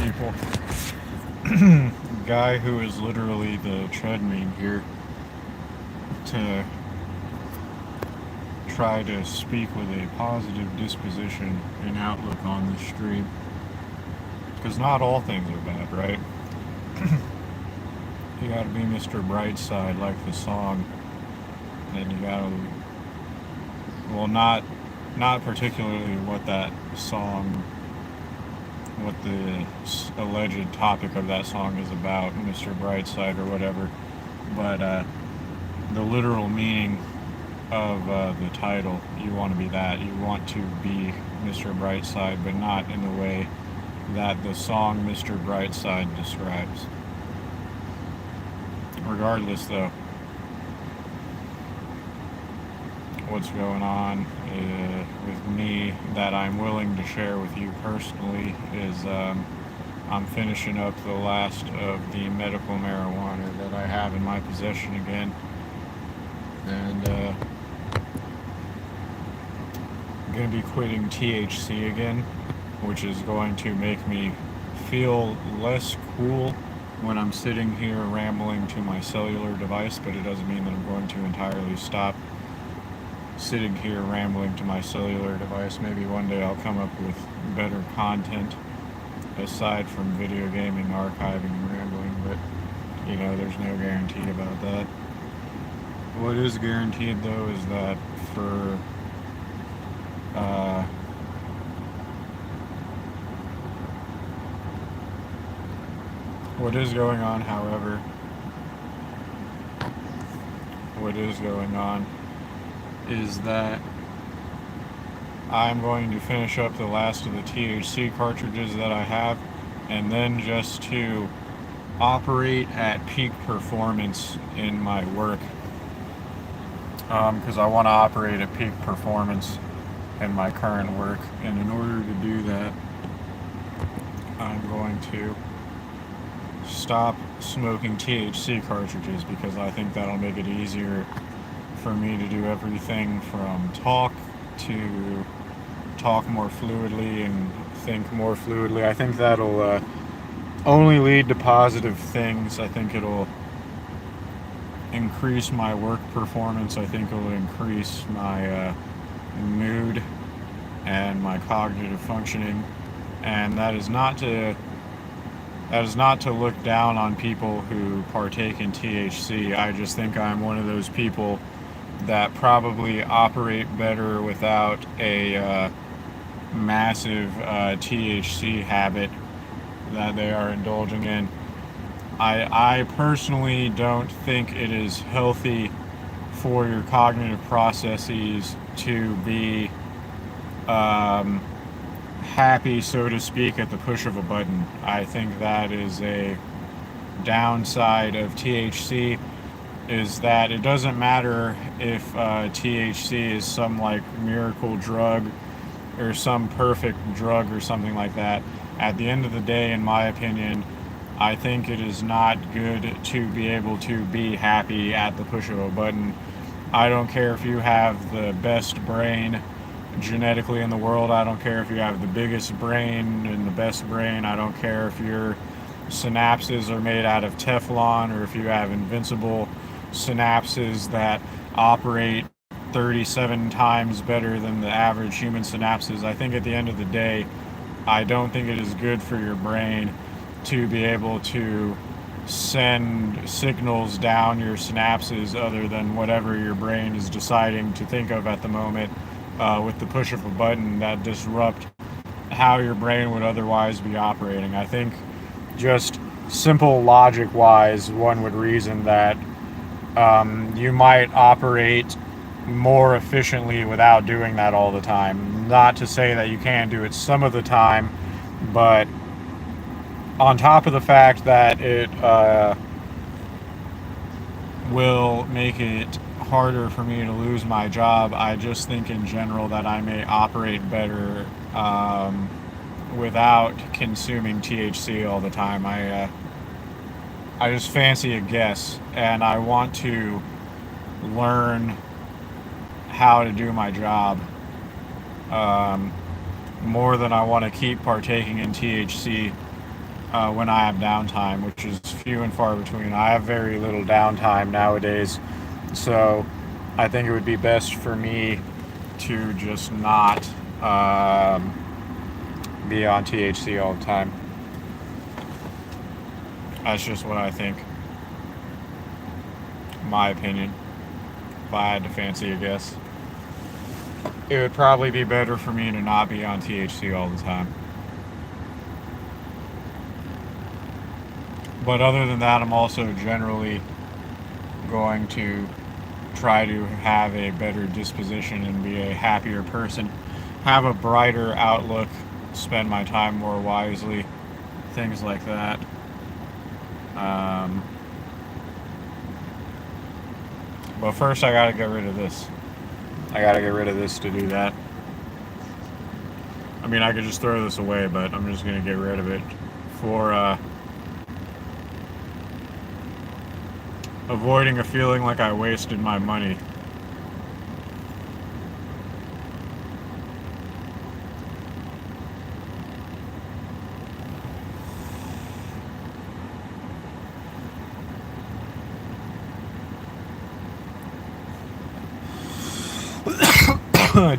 people. Guy who is literally the tread meme here to try to speak with a positive disposition and outlook on this stream. Because not all things are bad, right? You gotta be Mr. Brightside like the song. And you gotta, well, not particularly what that song, what the alleged topic of that song is about, Mr. Brightside or whatever, but the literal meaning of the title. You want to be that. You want to be Mr. Brightside, but not in the way that the song Mr. Brightside describes. Regardless, though, what's going on with me that I'm willing to share with you personally is I'm finishing up the last of the medical marijuana that I have in my possession again. And I'm going to be quitting THC again, which is going to make me feel less cool when I'm sitting here rambling to my cellular device, but it doesn't mean that I'm going to entirely stop sitting here rambling to my cellular device. Maybe one day I'll come up with better content aside from video gaming, archiving, and rambling, but there's no guarantee about that. What is guaranteed though is that for what is going on, however, what is going on is that I'm going to finish up the last of the THC cartridges that I have, and then just to operate at peak performance in my work, because I want to operate at peak performance in my current work, and in order to do that, I'm going to stop smoking THC cartridges, because I think that'll make it easier for me to do everything from talk to talk more fluidly and think more fluidly. I think that'll only lead to positive things. I think it'll increase my work performance. I think it'll increase my mood and my cognitive functioning. And that is not to look down on people who partake in THC. I just think I'm one of those people that probably operate better without a massive THC habit that they are indulging in. I personally don't think it is healthy for your cognitive processes to be happy, so to speak, at the push of a button. I think that is a downside of THC, is that it doesn't matter if THC is some like miracle drug or some perfect drug or something like that. At the end of the day, in my opinion, I think it is not good to be able to be happy at the push of a button. I don't care if you have the best brain genetically in the world. I don't care if you have the biggest brain and the best brain. I don't care if your synapses are made out of Teflon or if you have invincible synapses that operate 37 times better than the average human synapses. I think at the end of the day, I don't think it is good for your brain to be able to send signals down your synapses other than whatever your brain is deciding to think of at the moment, with the push of a button that disrupt how your brain would otherwise be operating. I think just simple logic wise, one would reason that you might operate more efficiently without doing that all the time. Not to say that you can't do it some of the time, but on top of the fact that it will make it harder for me to lose my job, I just think in general that I may operate better without consuming THC all the time. I just fancy a guess, and I want to learn how to do my job more than I want to keep partaking in THC when I have downtime, which is few and far between. I have very little downtime nowadays, so I think it would be best for me to just not be on THC all the time. That's just what I think. My opinion. If I had to fancy a guess, it would probably be better for me to not be on THC all the time. But other than that, I'm also generally going to try to have a better disposition and be a happier person, have a brighter outlook, spend my time more wisely, things like that. Um, but first, I gotta get rid of this. I gotta get rid of this to do that. I mean, I could just throw this away, but I'm just gonna get rid of it for avoiding a feeling like I wasted my money.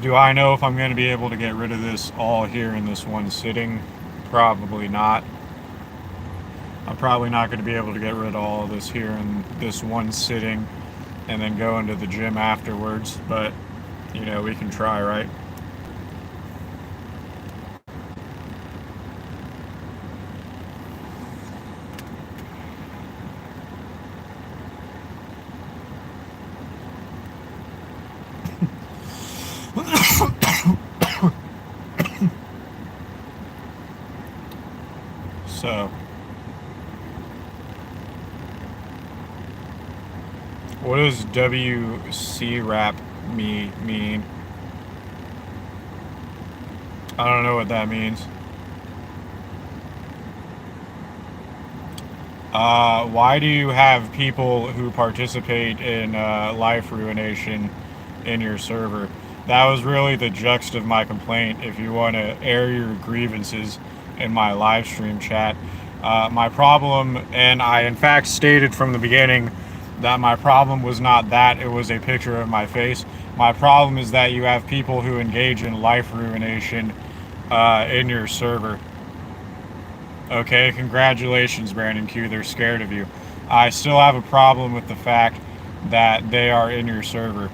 Do I know if I'm going to be able to get rid of this all here in this one sitting? Probably not. I'm probably not going to be able to get rid of all of this here in this one sitting and then go into the gym afterwards, but you know, we can try, right? So, what does WC wrap mean? I don't know what that means. Why do you have people who participate in life ruination in your server? That was really the gist of my complaint. If you want to air your grievances in my live stream chat, my problem, and I in fact stated from the beginning that my problem was not that it was a picture of my face. My problem is that you have people who engage in life ruination in your server. Okay, congratulations, Brandon Q. They're scared of you. I still have a problem with the fact that they are in your server.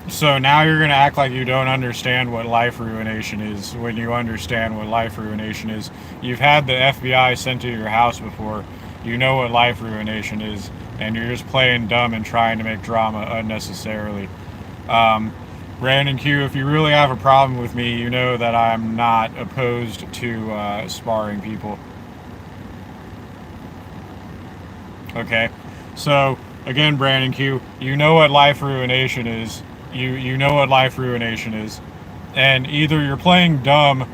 So now you're going to act like you don't understand what life ruination is when you understand what life ruination is. You've had the FBI sent to your house before. You know what life ruination is, and you're just playing dumb and trying to make drama unnecessarily. Brandon Q, if you really have a problem with me, you know that I'm not opposed to sparring people. Okay? So, again, Brandon Q, you know what life ruination is. You know what life ruination is. And either you're playing dumb.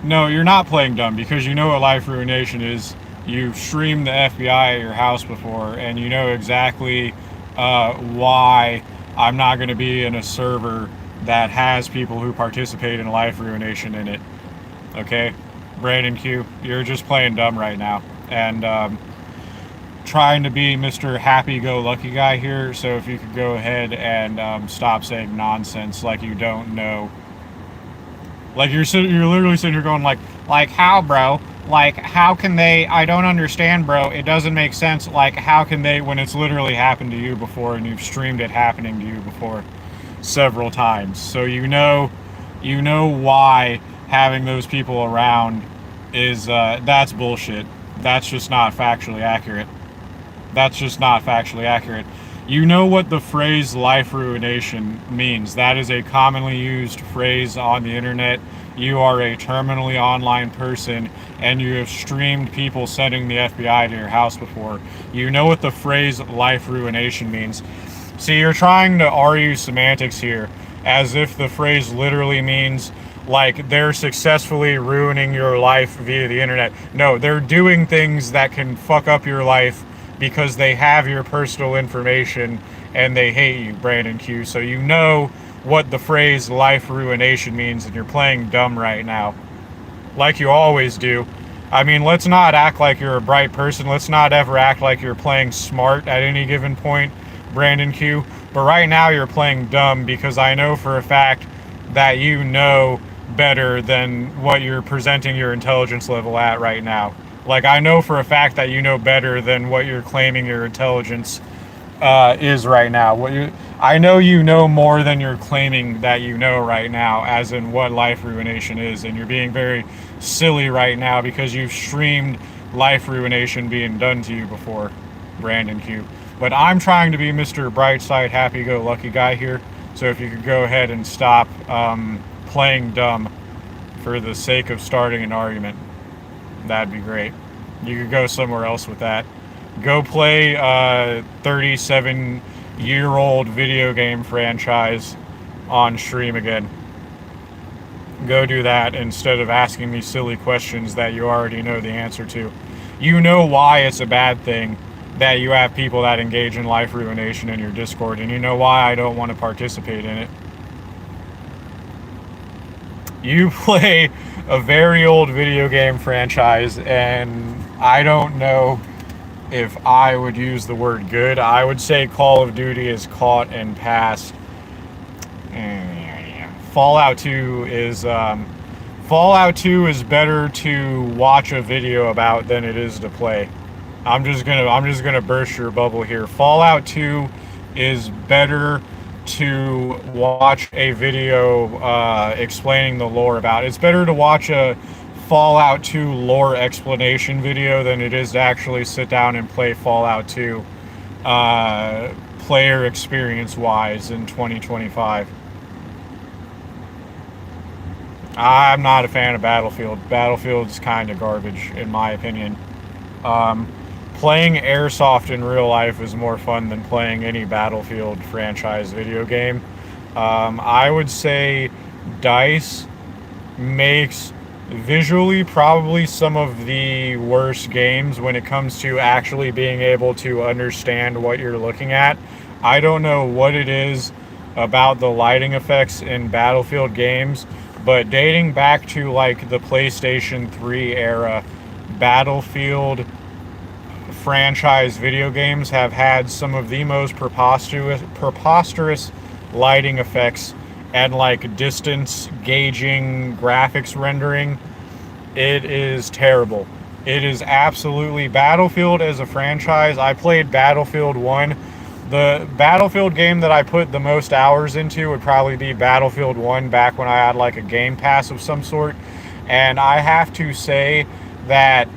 No, you're not playing dumb, because you know what life ruination is. You've streamed the FBI at your house before, and you know exactly why I'm not going to be in a server that has people who participate in life ruination in it. Okay? Brandon Q, you're just playing dumb right now. And trying to be Mr. Happy-Go-Lucky guy here, so if you could go ahead and stop saying nonsense like you don't know. Like you're literally sitting here going like how, bro? Like, how can they? I don't understand, bro. It doesn't make sense. Like, how can they, when it's literally happened to you before and you've streamed it happening to you before several times? So you know why having those people around is, that's bullshit. That's just not factually accurate. That's just not factually accurate. You know what the phrase life ruination means. That is a commonly used phrase on the internet. You are a terminally online person, and you have streamed people sending the FBI to your house before. You know what the phrase life ruination means. See, you're trying to argue semantics here, as if the phrase literally means like they're successfully ruining your life via the internet. No, they're doing things that can fuck up your life because they have your personal information and they hate you, Brandon Q. So you know what the phrase life ruination means, and you're playing dumb right now. like you always do. I mean, let's not act like you're a bright person. Let's not ever act like you're playing smart at any given point, Brandon Q. But right now you're playing dumb, because I know for a fact that you know better than what you're presenting your intelligence level at right now. Like, I know for a fact that you know better than what you're claiming your intelligence is right now. I know you know more than you're claiming that you know right now, as in what life ruination is, and you're being very silly right now because you've streamed life ruination being done to you before, Brandon Q. But I'm trying to be Mr. Brightside, happy-go-lucky guy here, so if you could go ahead and stop playing dumb for the sake of starting an argument, that'd be great. You could go somewhere else with that. Go play a 37-year-old video game franchise on stream again. Go do that instead of asking me silly questions that you already know the answer to. You know why it's a bad thing that you have people that engage in life ruination in your Discord, and you know why I don't want to participate in it. You play a very old video game franchise, and I don't know if I would use the word good. I would say Call of Duty is caught and passed. Fallout 2 is better to watch a video about than it is to play. I'm just gonna burst your bubble here. Fallout 2 is better to watch a video explaining the lore about. It's better to watch a Fallout 2 lore explanation video than it is to actually sit down and play Fallout 2 player experience wise in 2025. I'm not a fan of Battlefield. Battlefield's kind of garbage in my opinion. Playing Airsoft in real life is more fun than playing any Battlefield franchise video game. I would say DICE makes visually probably some of the worst games when it comes to actually being able to understand what you're looking at. I don't know what it is about the lighting effects in Battlefield games, but dating back to like the PlayStation 3 era, Battlefield franchise video games have had some of the most preposterous lighting effects and like distance gauging graphics rendering. It is terrible. It is absolutely Battlefield as a franchise. I played Battlefield 1. The Battlefield game that I put the most hours into would probably be Battlefield 1 back when I had like a Game Pass of some sort. And I have to say that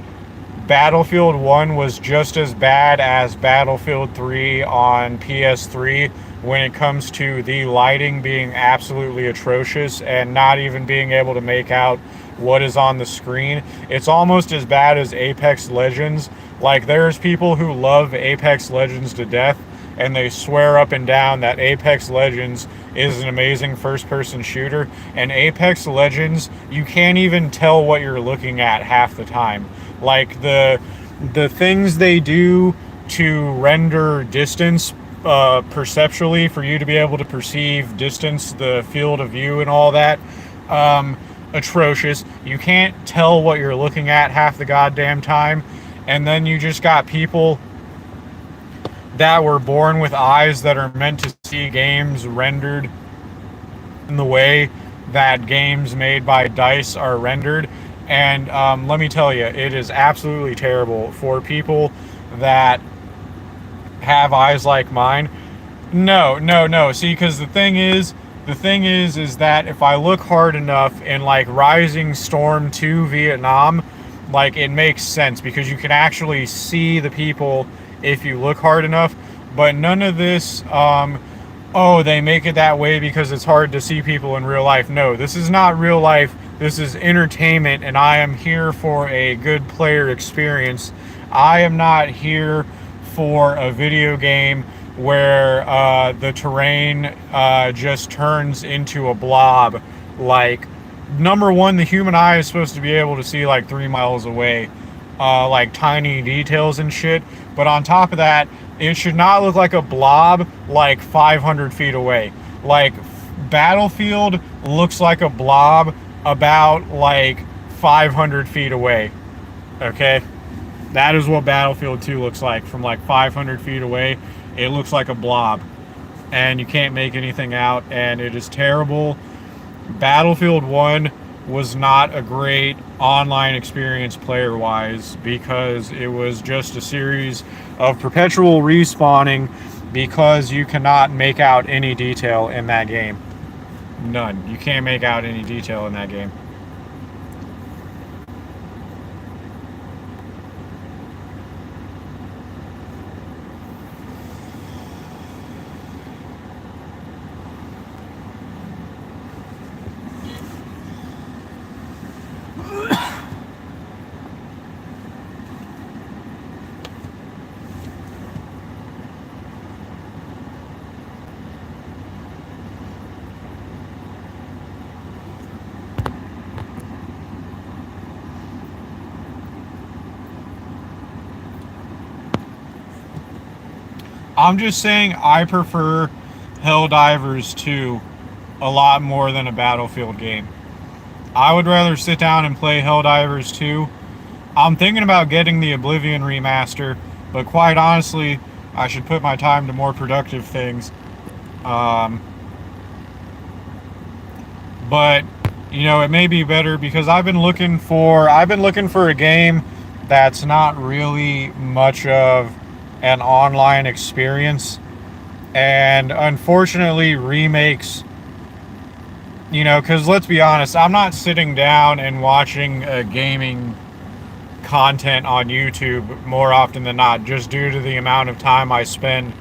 Battlefield 1 was just as bad as Battlefield 3 on PS3 when it comes to the lighting being absolutely atrocious and not even being able to make out what is on the screen. It's almost as bad as Apex Legends. Like, there's people who love Apex Legends to death, and they swear up and down that Apex Legends is an amazing first-person shooter. And Apex Legends, you can't even tell what you're looking at half the time. Like, the things they do to render distance perceptually for you to be able to perceive distance, the field of view and all that, atrocious. You can't tell what you're looking at half the goddamn time. And then you just got people that were born with eyes that are meant to see games rendered in the way that games made by DICE are rendered. And let me tell you, it is absolutely terrible for people that have eyes like mine. No. See, because the thing is that if I look hard enough in like Rising Storm 2 Vietnam, like, it makes sense because you can actually see the people if you look hard enough. But none of this, they make it that way because it's hard to see people in real life. No, this is not real life. This is entertainment, and I am here for a good player experience. I am not here for a video game where the terrain just turns into a blob. Like, number one, the human eye is supposed to be able to see like 3 miles away, like tiny details and shit. But on top of that, it should not look like a blob like 500 feet away. Like, Battlefield looks like a blob about like 500 feet away. Okay? That is what Battlefield 2 looks like from like 500 feet away. It looks like a blob. And you can't make anything out, and it is terrible. Battlefield 1 was not a great online experience player-wise because it was just a series of perpetual respawning because you cannot make out any detail in that game. None. You can't make out any detail in that game. I'm just saying I prefer Helldivers 2 a lot more than a Battlefield game. I would rather sit down and play Helldivers 2. I'm thinking about getting the Oblivion remaster, but quite honestly, I should put my time to more productive things. But you know, it may be better because I've been looking for a game that's not really much of an online experience, and unfortunately remakes, you know, because let's be honest, I'm not sitting down and watching gaming content on YouTube more often than not, just due to the amount of time I spend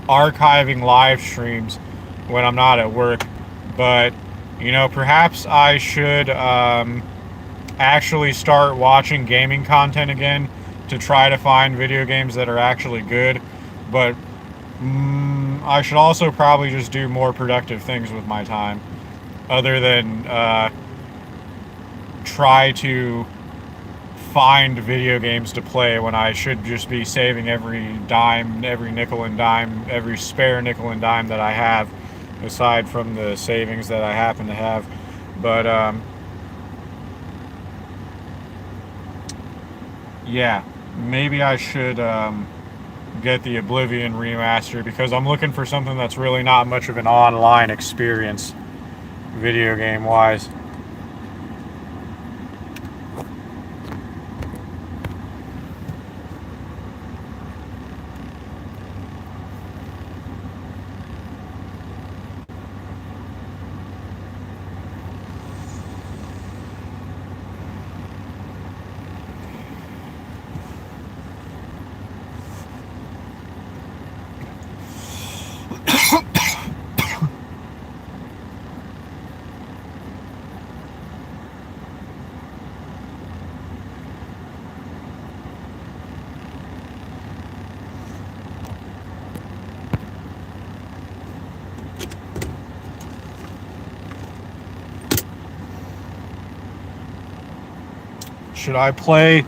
archiving live streams when I'm not at work. But you know, perhaps I should actually start watching gaming content again to try to find video games that are actually good. But I should also probably just do more productive things with my time other than try to find video games to play when I should just be saving every dime, every nickel and dime, every spare nickel and dime that I have, aside from the savings that I happen to have. But yeah, maybe I should get the Oblivion remaster because I'm looking for something that's really not much of an online experience, video game wise. Should I play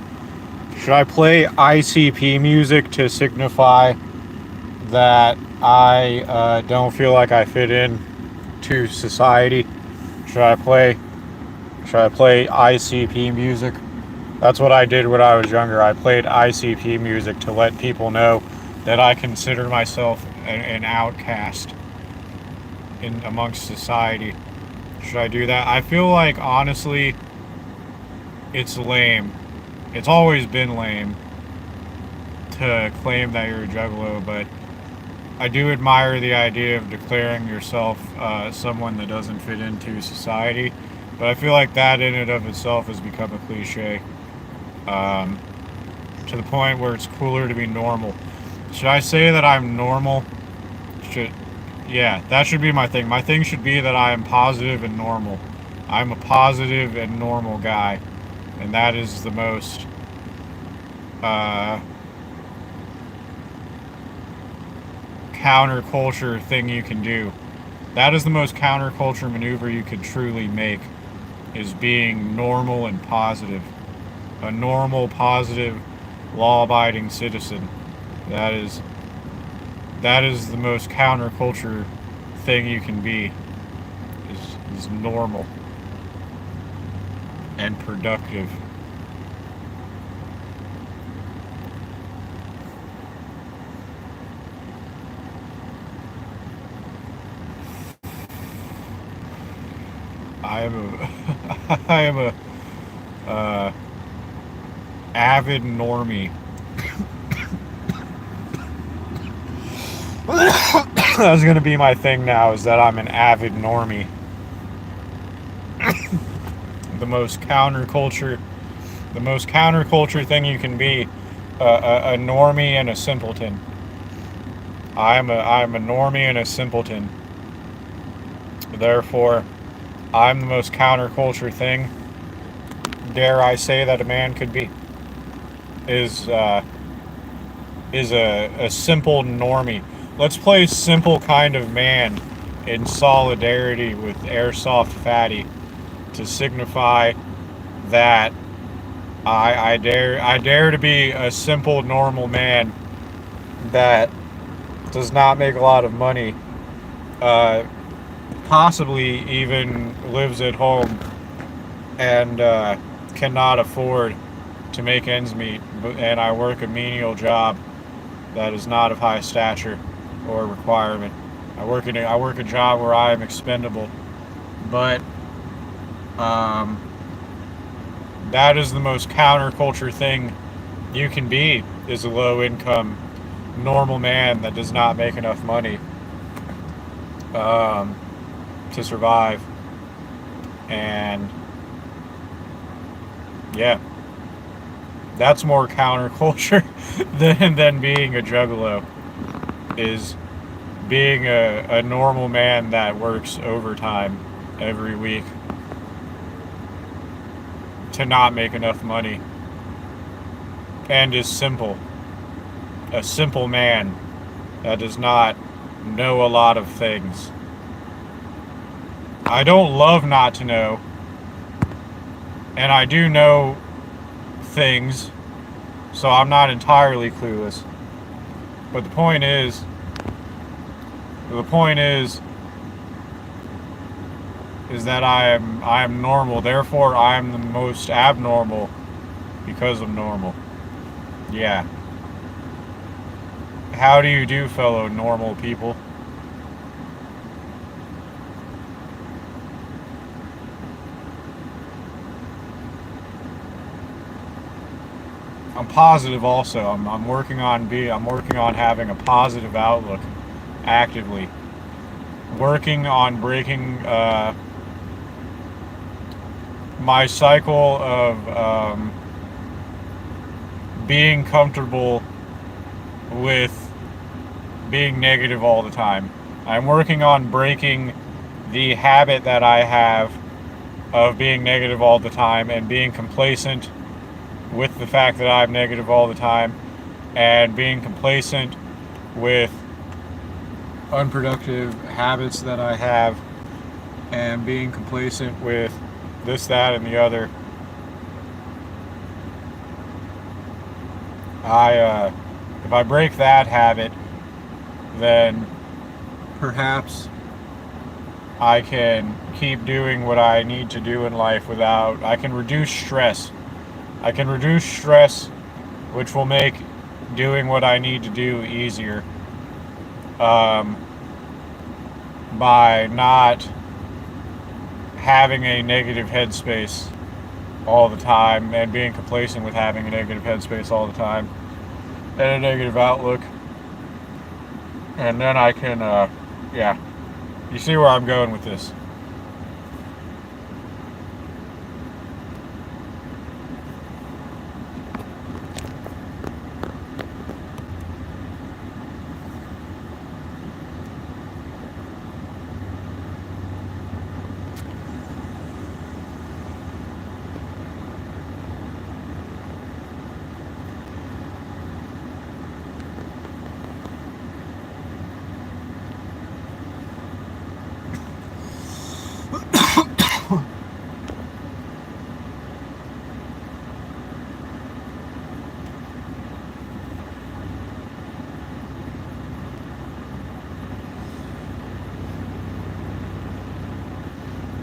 ICP music to signify that I don't feel like I fit in to society? Should I play ICP music? That's what I did when I was younger. I played ICP music to let people know that I consider myself an outcast in amongst society. Should I do that? I feel like, honestly, it's lame. It's always been lame to claim that you're a juggalo, but I do admire the idea of declaring yourself someone that doesn't fit into society. But I feel like that in and of itself has become a cliche, to the point where it's cooler to be normal. Should I say that I'm normal? Yeah, that should be my thing. My thing should be that I am positive and normal. I'm a positive and normal guy. And that is the most counterculture thing you can do. That is the most counterculture maneuver you could truly make, is being normal and positive. A normal, positive, law-abiding citizen. That is the most counterculture thing you can be, is normal. and productive. I am a I am a uh, avid normie. That's gonna be my thing now. Is that I'm an avid normie. The most counterculture, the most counterculture thing you can be, a normie and a simpleton. I'm a normie and a simpleton. Therefore, I'm the most counterculture thing, dare I say, that a man could be. Is a simple normie. Let's play simple kind of man in solidarity with Airsoft Fatty to signify that I dare to be a simple normal man that does not make a lot of money, uh, possibly even lives at home and cannot afford to make ends meet, and I work a menial job that is not of high stature or requirement. I work a job where I am expendable, but um, that is the most counterculture thing you can be, is a low income normal man that does not make enough money um, to survive. And yeah, that's more counterculture than being a juggalo, is being a normal man that works overtime every week to not make enough money and is simple. A simple man that does not know a lot of things. I don't love not to know, and I do know things, so I'm not entirely clueless. But the point is that I am normal. Therefore, I am the most abnormal because I'm normal. Yeah. How do you do, fellow normal people? I'm positive also. I'm working on having a positive outlook actively. Working on breaking my cycle of being comfortable with being negative all the time. I'm working on breaking the habit that I have of being negative all the time and being complacent with the fact that I'm negative all the time, and being complacent with unproductive habits that I have, and being complacent with this, that, and the other. If I break that habit, then perhaps I can keep doing what I need to do in life without. I can reduce stress. Which will make doing what I need to do easier, by not having a negative headspace all the time and being complacent with having a negative headspace all the time and a negative outlook. And then I can, yeah, you see where I'm going with this.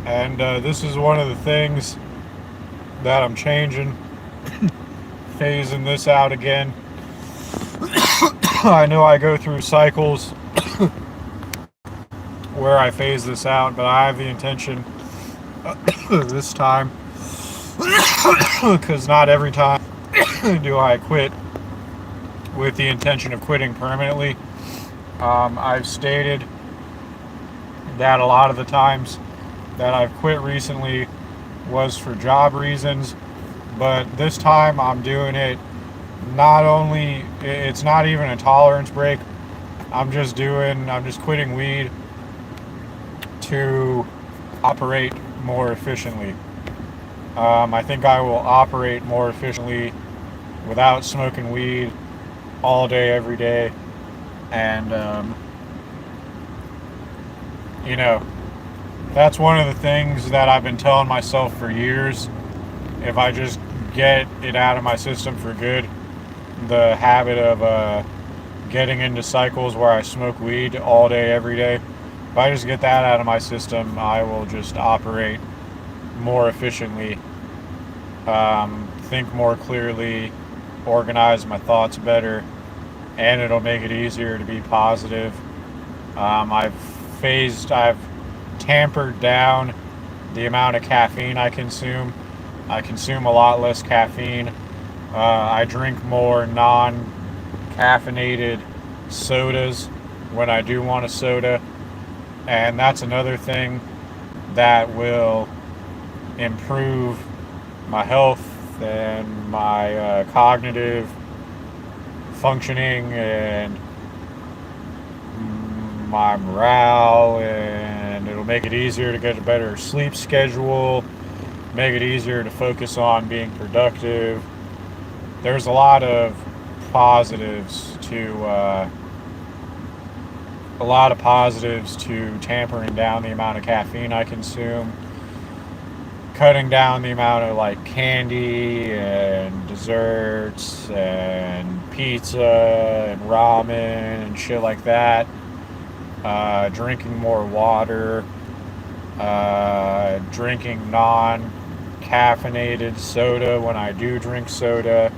And this is one of the things that I'm changing, phasing this out again. I know I go through cycles where I phase this out, but I have the intention this time, because not every time do I quit with the intention of quitting permanently. I've stated that a lot of the times that I've quit recently was for job reasons, but this time I'm doing it not only, it's not even a tolerance break. I'm just quitting weed to operate more efficiently. I think I will operate more efficiently without smoking weed all day, every day. And, you know, that's one of the things that I've been telling myself for years. If I just get it out of my system for good, the habit of getting into cycles where I smoke weed all day, every day, if I just get that out of my system, I will just operate more efficiently, think more clearly, organize my thoughts better, and it'll make it easier to be positive. I've tampered down the amount of caffeine I consume. I consume a lot less caffeine. I drink more non-caffeinated sodas when I do want a soda. And that's another thing that will improve my health and my cognitive functioning and my morale, and it'll make it easier to get a better sleep schedule, make it easier to focus on being productive. There's a lot of positives to tampering down the amount of caffeine I consume, cutting down the amount of like candy and desserts and pizza and ramen and shit like that, drinking more water, drinking non-caffeinated soda when I do drink soda,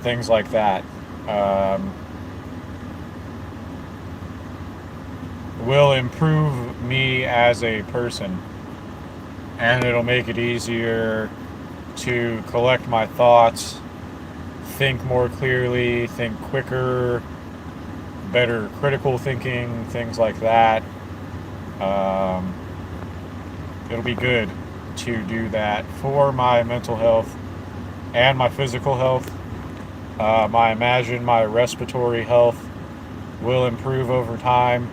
things like that. Will improve me as a person, and it'll make it easier to collect my thoughts, think more clearly, think quicker, better critical thinking, things like that. It'll be good to do that for my mental health and my physical health. I imagine my respiratory health will improve over time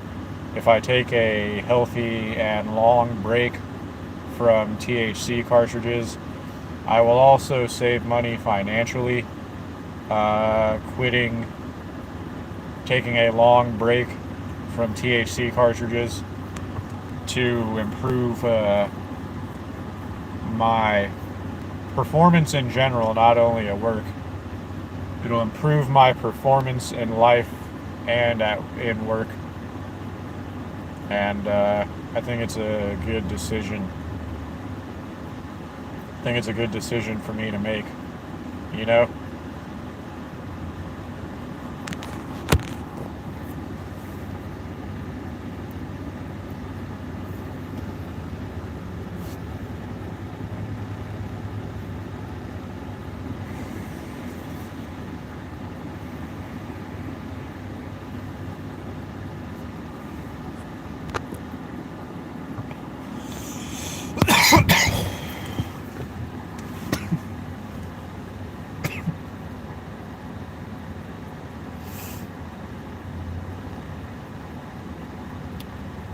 if I take a healthy and long break from THC cartridges. I will also save money financially, taking a long break from THC cartridges to improve my performance in general, not only at work. It'll improve my performance in life and in work. And I think it's a good decision. I think it's a good decision for me to make, you know?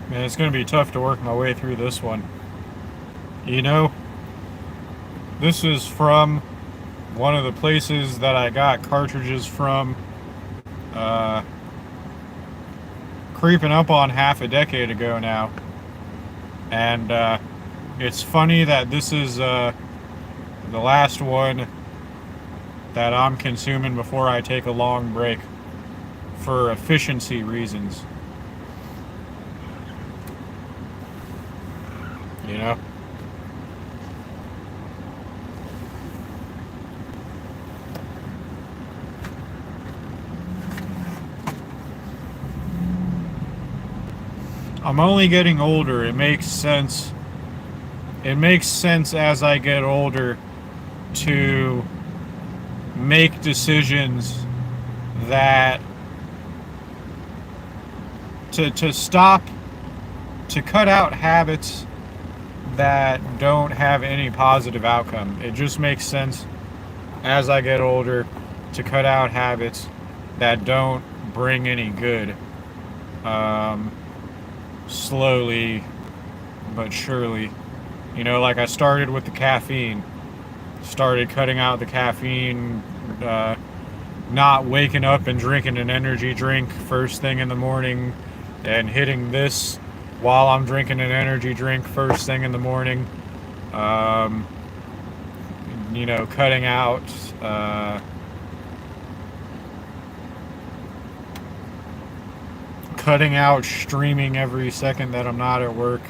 Man, it's going to be tough to work my way through this one. You know, this is from one of the places that I got cartridges from, creeping up on half a decade ago now. And it's funny that this is the last one that I'm consuming before I take a long break for efficiency reasons. You know? I'm only getting older. It makes sense. It makes sense as I get older to make decisions that to stop, to cut out habits that don't have any positive outcome. It just makes sense as I get older to cut out habits that don't bring any good. Um, Slowly but surely. You know, like I started with the caffeine, started cutting out the caffeine, not waking up and drinking an energy drink first thing in the morning and hitting this while I'm drinking an energy drink first thing in the morning. Um, you know, cutting out streaming every second that I'm not at work.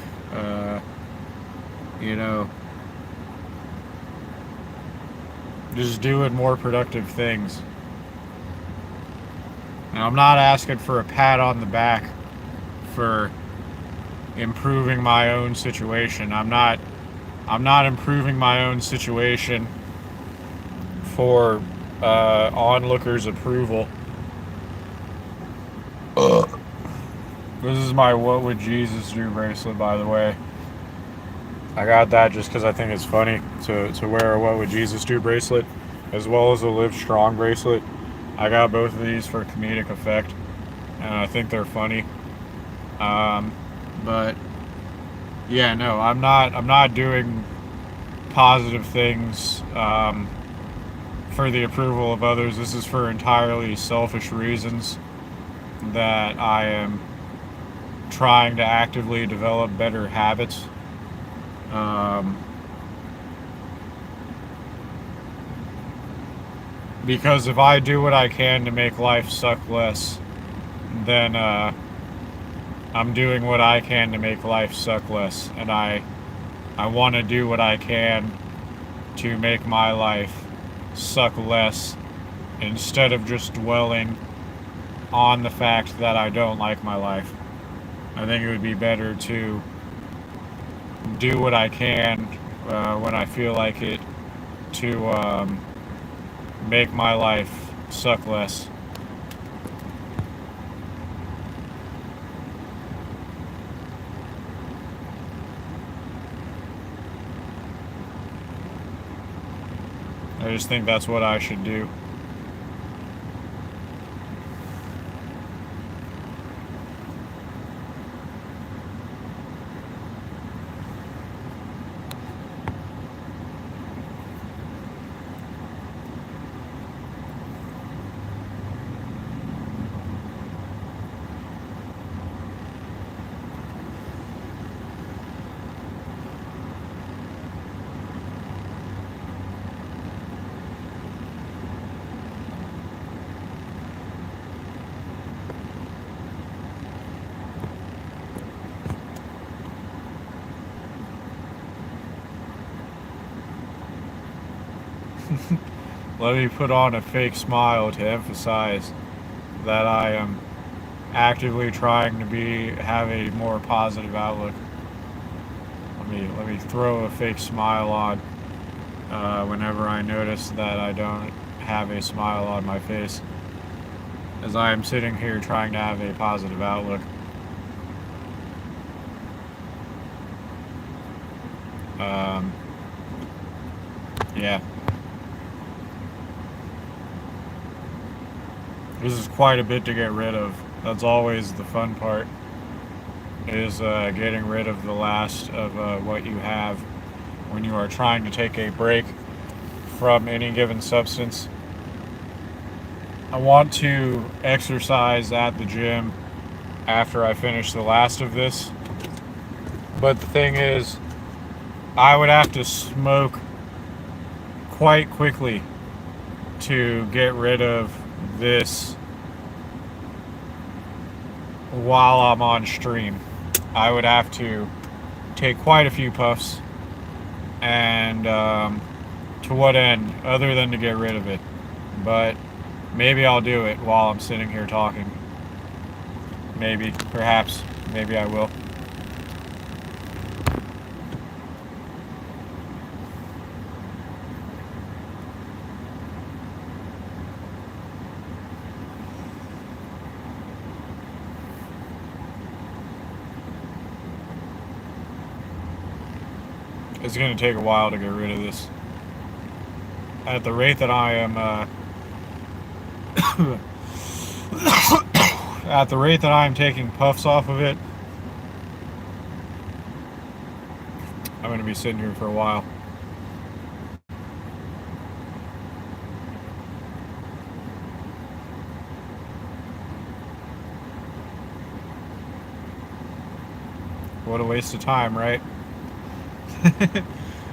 You know, just doing more productive things. And I'm not asking for a pat on the back for improving my own situation. I'm not improving my own situation for onlookers' approval. This is my "What Would Jesus Do" bracelet, by the way. I got that just because I think it's funny to wear a "What Would Jesus Do" bracelet, as well as a "Live Strong" bracelet. I got both of these for comedic effect, and I think they're funny. But yeah, no, I'm not doing positive things for the approval of others. This is for entirely selfish reasons that I am trying to actively develop better habits. Because if I do what I can to make life suck less, then I'm doing what I can to make life suck less, and I want to do what I can to make my life suck less instead of just dwelling on the fact that I don't like my life. I think it would be better to do what I can when I feel like it to make my life suck less. I just think that's what I should do. Let me put on a fake smile to emphasize that I am actively trying to have a more positive outlook. Let me throw a fake smile on whenever I notice that I don't have a smile on my face, as I am sitting here trying to have a positive outlook. Yeah. This is quite a bit to get rid of. That's always the fun part, is getting rid of the last of what you have when you are trying to take a break from any given substance. I want to exercise at the gym after I finish the last of this, but the thing is, I would have to smoke quite quickly to get rid of this while I'm on stream. I would have to take quite a few puffs, and to what end other than to get rid of it? But maybe I'll do it while I'm sitting here talking. Maybe, perhaps, maybe I will. It's going to take a while to get rid of this. At the rate that I am, at the rate that I am taking puffs off of it, I'm going to be sitting here for a while. What a waste of time, right?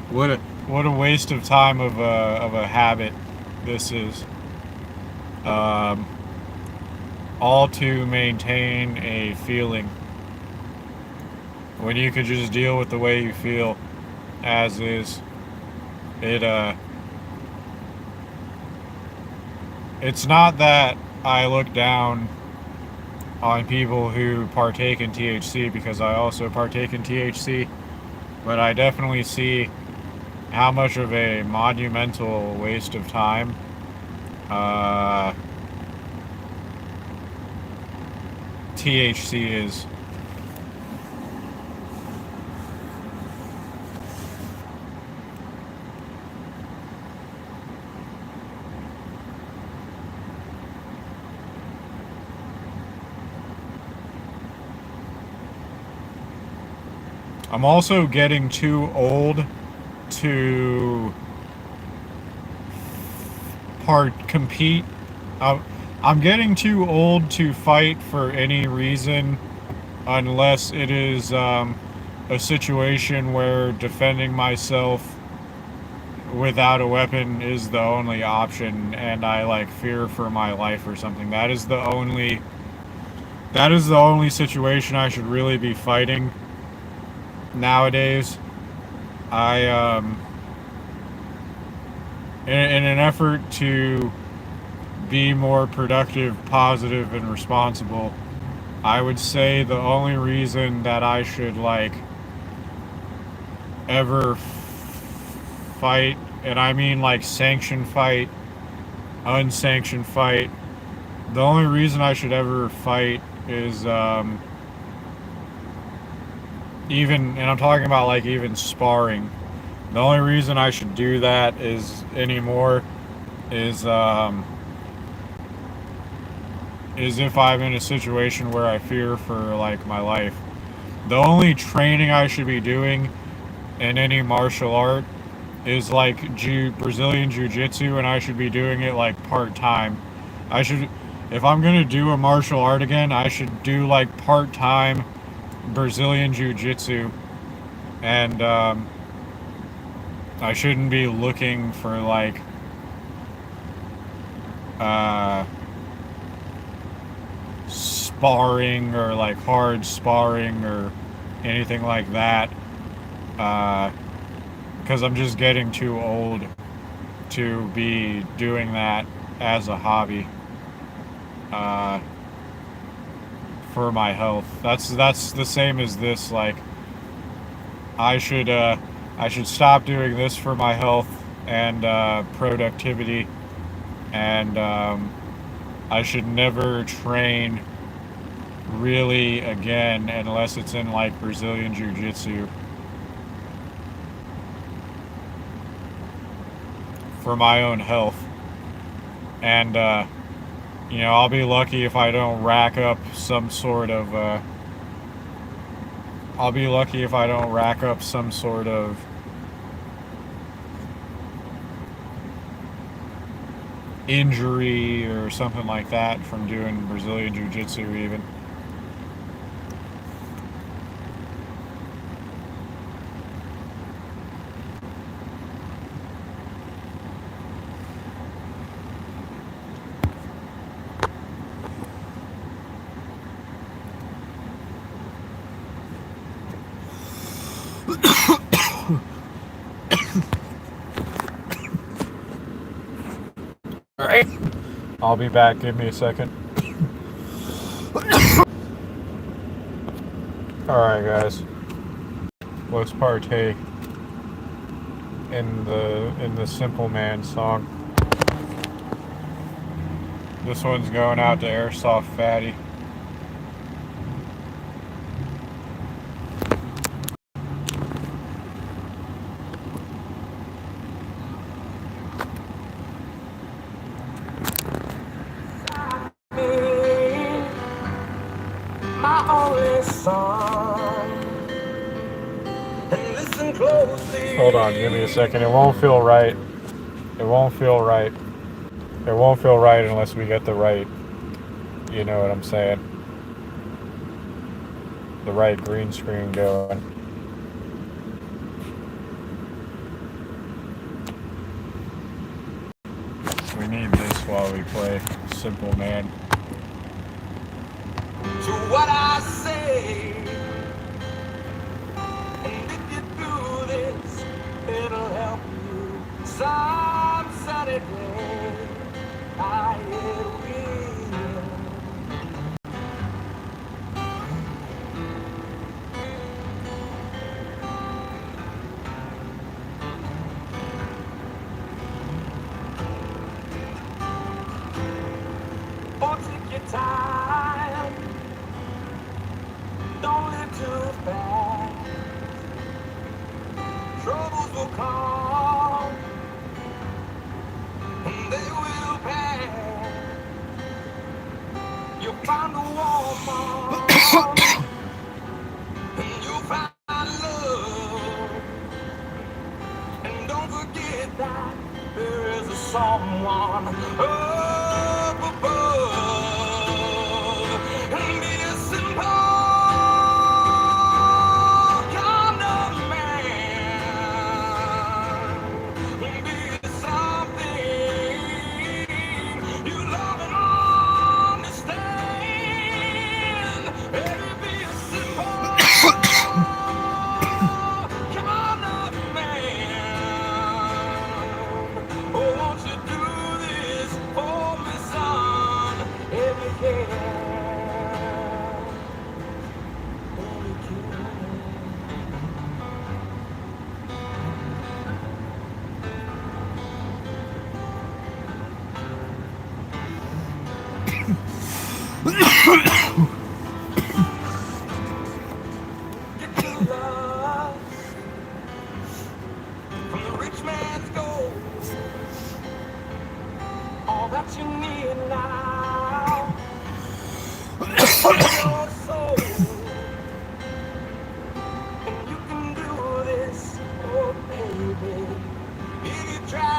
what a waste of time of a habit this is. All to maintain a feeling when you could just deal with the way you feel as is. It's not that I look down on people who partake in THC, because I also partake in THC, but I definitely see how much of a monumental waste of time THC is. I'm also getting too old to compete. I'm getting too old to fight for any reason, unless it is a situation where defending myself without a weapon is the only option, and I like fear for my life or something. That is the only situation I should really be fighting nowadays. I in an effort to be more productive, positive, and responsible, I would say the only reason that I should like ever fight, and I mean like sanctioned fight, unsanctioned fight, the only reason I should ever fight is even, and I'm talking about like even sparring. The only reason I should do that is anymore is if I'm in a situation where I fear for like my life. The only training I should be doing in any martial art is like Brazilian Jiu-Jitsu, and I should be doing it like part-time. If I'm gonna do a martial art again, I should do like part-time Brazilian Jiu-Jitsu, and I shouldn't be looking for like sparring or like hard sparring or anything like that, because I'm just getting too old to be doing that as a hobby for my health. That's the same as this. Like I should stop doing this for my health and productivity, and I should never train really again unless it's in like Brazilian Jiu-Jitsu for my own health. And I'll be lucky if I don't rack up some sort of injury or something like that from doing Brazilian Jiu-Jitsu even. Alright. I'll be back. Give me a second. Alright, guys. Let's partake in the Simple Man song. This one's going out to Airsoft Fatty. Hold on, give me a second. It won't feel right. It won't feel right. It won't feel right unless we get the right, you know what I'm saying, the right green screen going. We need this while we play Simple Man. To what I say, and if you do this, it'll help you some sunny day. I will. Oh, take your time. Don't live too fast. Troubles will come, and they will pass. You'll find a woman, and you'll find love. And don't forget that there is a someone up above. And be a simple kind of man. Be something you love and understand. Baby, be a simple kind of man. Oh, won't you do this for me, son, if you can? Get your love from the rich man's gold. All that you need now is your soul. And you can do this, oh baby, if you try.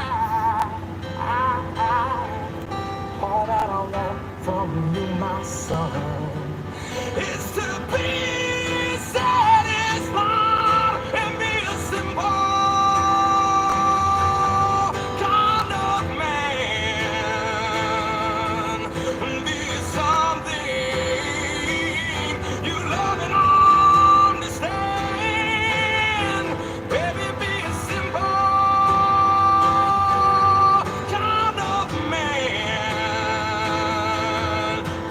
All that I want from you, my son, is to be satisfied and be a simple kind of man. Be something you love and understand. Baby, be a simple kind of man.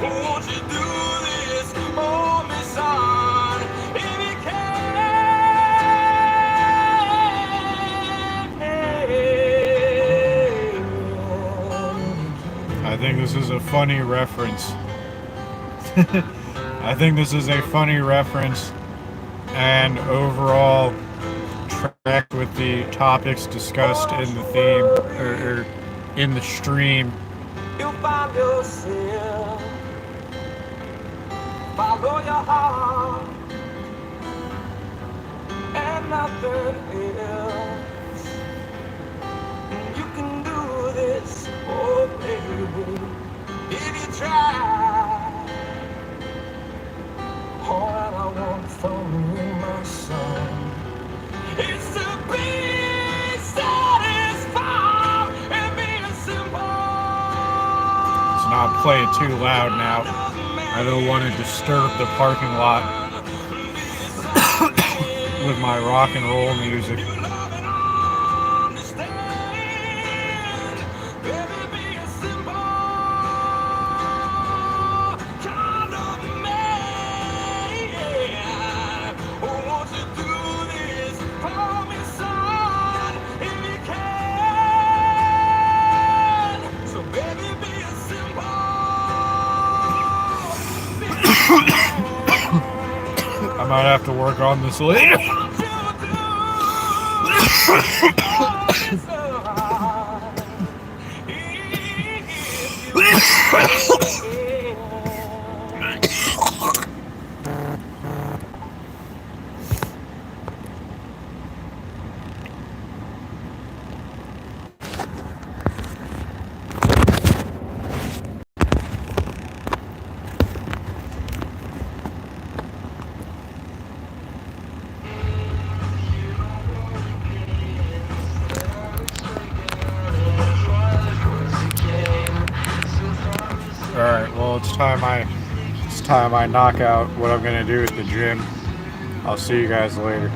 Won't you do this for me, son, if you can? I think this is a funny reference. I think this is a funny reference and overall track with the topics discussed in the theme or in the stream. You'll find yourself, follow your heart, and nothing else. And you can do this, oh baby, if you try. All that I want from you, my son, is to be satisfied and be a simple. Let's not play it too loud now. I don't want to disturb the parking lot with my rock and roll music. I might have to work on this later. right. Well, it's time I knock out what I'm gonna do at the gym. I'll see you guys later.